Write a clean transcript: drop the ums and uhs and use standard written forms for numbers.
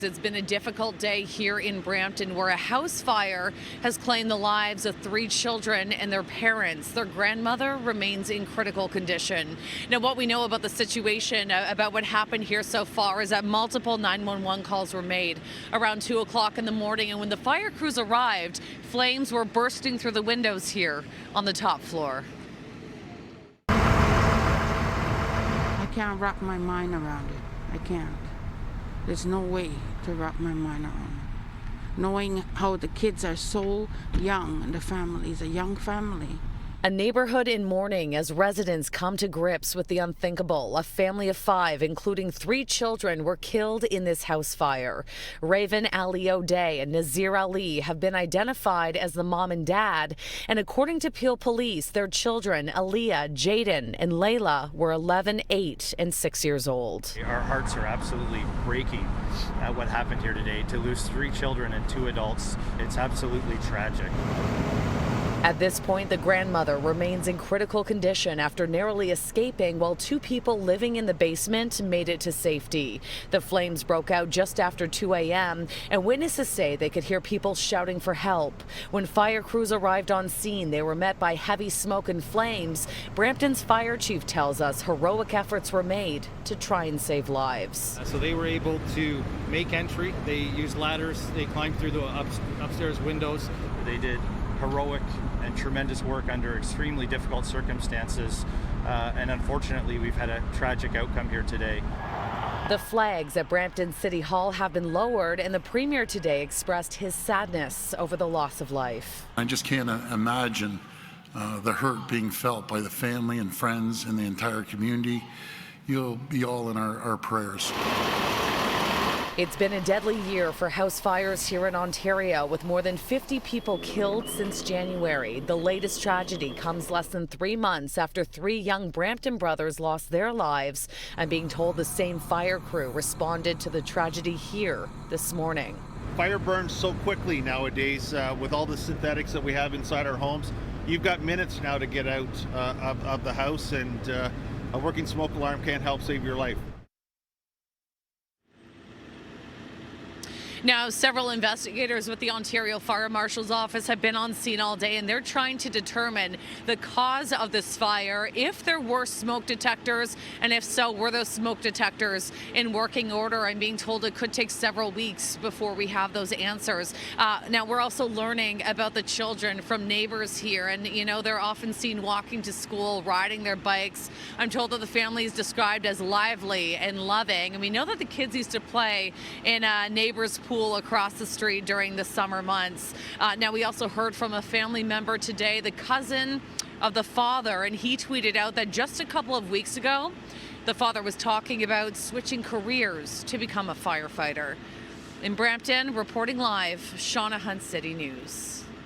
It's been a difficult day here in Brampton where a house fire has claimed the lives of 3 children and their parents. Their grandmother remains in critical condition. Now, what we know about the situation, about what happened here so far, is that multiple 911 calls were made around 2 o'clock in the morning. And when the fire crews arrived, flames were bursting through the windows here on the top floor. I can't wrap my mind around it. I can't. There's no way to wrap my mind around it. Knowing how the kids are so young and the family is a young family. A neighborhood in mourning as residents come to grips with the unthinkable. A family of 5, including 3 children, were killed in this house fire. Raven Ali O'Day and Nazir Ali have been identified as the mom and dad. And according to Peel Police, their children, Aaliyah, Jaden, and Layla, were 11, 8, and 6 years old. Our hearts are absolutely breaking at what happened here today. To lose 3 children and 2 adults, it's absolutely tragic. At this point, the grandmother remains in critical condition after narrowly escaping while 2 people living in the basement made it to safety. The flames broke out just after 2 a.m., and witnesses say they could hear people shouting for help. When fire crews arrived on scene, they were met by heavy smoke and flames. Brampton's fire chief tells us heroic efforts were made to try and save lives. So they were able to make entry. They used ladders. They climbed through the upstairs windows. They did heroic and tremendous work under extremely difficult circumstances, and unfortunately we've had a tragic outcome here today. The flags at Brampton City Hall have been lowered, and the Premier today expressed his sadness over the loss of life. I just can't imagine the hurt being felt by the family and friends and the entire community. You'll be all in our prayers. It's been a deadly year for house fires here in Ontario, with more than 50 people killed since January. The latest tragedy comes less than 3 months after 3 young Brampton brothers lost their lives. I'm being told the same fire crew responded to the tragedy here this morning. Fire burns so quickly nowadays with all the synthetics that we have inside our homes. You've got minutes now to get out of the house, and a working smoke alarm can't help save your life. Now, several investigators with the Ontario Fire Marshal's Office have been on scene all day, and they're trying to determine the cause of this fire, if there were smoke detectors, and if so, were those smoke detectors in working order? I'm being told it could take several weeks before we have those answers. Now, we're also learning about the children from neighbors here, and, you know, they're often seen walking to school, riding their bikes. I'm told that the family is described as lively and loving, and we know that the kids used to play in a neighbor's pool across the street during the summer months. Now, we also heard from a family member today, the cousin of the father, and he tweeted out that just a couple of weeks ago, the father was talking about switching careers to become a firefighter. In Brampton, reporting live, Shauna Hunt, City News.